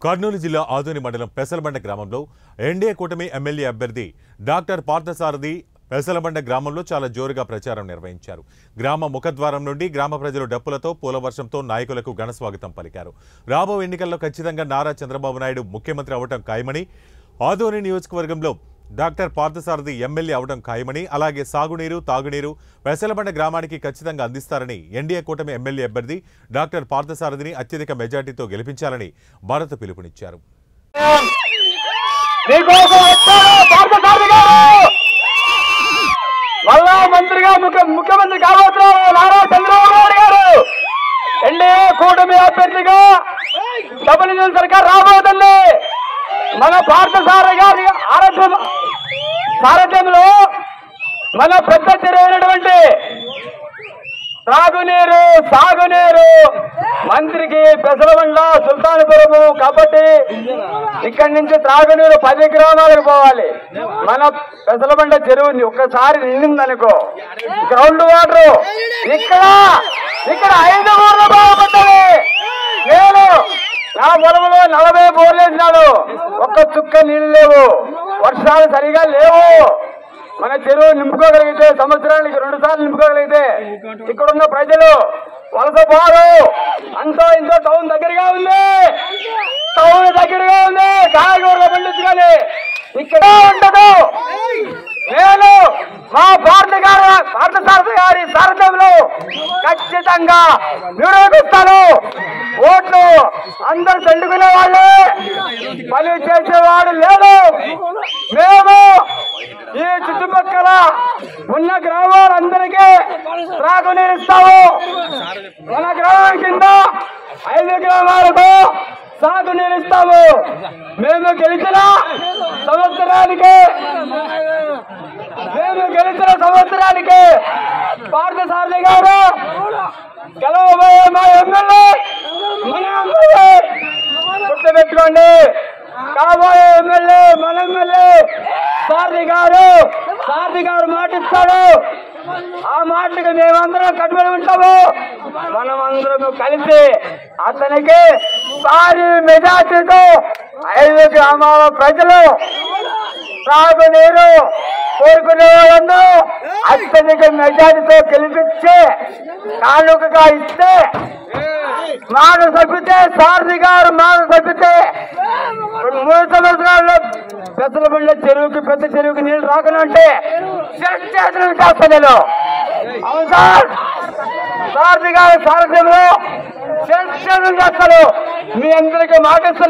కర్నూలు జిల్లా ఆదోని మండలం పెసలబండ గ్రామంలో ఎన్డీఏ కూటమి ఎమ్మెల్యే అభ్యర్థి డాక్టర్ పార్థసారథి పెసలబండ గ్రామంలో చాలా జోరుగా ప్రచారం నిర్వహించారు. గ్రామ ముఖద్వారం నుండి గ్రామ ప్రజలు డప్పులతో పూలవర్షంతో నాయకులకు ఘనస్వాగతం పలికారు. రాబో ఎన్నికల్లో ఖచ్చితంగా నారా చంద్రబాబు నాయుడు ముఖ్యమంత్రి అవటం ఖాయమని, ఆదోని నియోజకవర్గంలో డాక్టర్ పార్థసారథి ఎమ్మెల్యే అవడం ఖాయమని, అలాగే సాగునీరు తాగునీరు పెసలబండ గ్రామానికి ఖచ్చితంగా అందిస్తారని ఎన్డీఏ కూటమి ఎమ్మెల్యే అభ్యర్థి డాక్టర్ పార్థసారథిని అత్యధిక మెజార్టీతో గెలిపించాలని భారత్ పిలుపునిచ్చారు. ముఖ్యమంత్రి కాబోతున్నారు నారా చంద్రబాబు నాయుడు గారు. ఎన్డీఏ కూటమి అభ్యర్థిగా డబుల్ ఇంజిన్ సర్కార్ రాబోతుంది. మన పార్థసారథి గారి సారథ్యంలో మన పెద్ద చెరువైనటువంటి త్రాగునీరు సాగునీరు మంత్రికి పెసలబండ సుల్తానపురము కాబట్టి ఇక్కడి నుంచి త్రాగునీరు 10 గ్రామాలకు పోవాలి. మన పెసలబండ చెరువుని ఒక్కసారి నిండిందనుకో గ్రౌండ్ వాటర్ ఇక్కడ 5 ఊర్లు బాగుపడ్డది. నేను నా పొలంలో 40 బోర్లు వేసినాడు, ఒక్క చుక్క నీళ్లు లేవు, వర్షాలు సరిగా లేవు. మన చెరువు నింపుకోగలిగితే సంవత్సరానికి 2 సార్లు నింపుకోగలిగితే ఇక్కడున్న ప్రజలు వలస పోరు. అంతో ఇంతో టౌన్ దగ్గరగా ఉంది, కాయగూరలు పండించుకొని ఇక్కడ ఉండదు. నేను మా పార్థసారథి గారి సారథ్యంలో ఖచ్చితంగా నిరూపిస్తాను. ఓట్లు అందరు దండుకునే వాళ్ళే, పని చేసేవాడు లేదు. మేము ఈ చుట్టుపక్కల ఉన్న గ్రామాలందరికీ త్రాగునీరు ఇస్తాము. మన గ్రామం కింద 5 గ్రామాలకు సాగునీరు ఇస్తాము. మేము గెలిచిన సంవత్సరానికి పార్థసారథి గారు గెలవబోయే మా ఎమ్మెల్యే, మన ఎమ్మెల్యే గుర్తుపెట్టుకోండి. కాబోయే ఎమ్మెల్యే మన ఎమ్మెల్యే సారథి గారు మాటిస్తాడు. ఆ మాటకి మేమందరం కట్టుబడి ఉంటాము. మనమందరం కలిసి అతనికి భారీ మెజార్టీతో 5 గ్రామాల ప్రజలు తాగునీరు కోరుకునే వాళ్ళందరూ అత్యధిక మెజార్టీతో గెలిపించి కానుకగా ఇస్తే మాట తప్పితే సారథి గారు మాట తప్పితే 3 సంవత్సరాల్లో పెసలబండ చెరువుకి పెద్ద చెరువుకి నీళ్లు రాకనంటే చేస్తాను నేను. అవును సార్, సారథి గారి సారథ్యంలో చేస్తాను. మీ అందరికీ మాటిస్తున్నాను.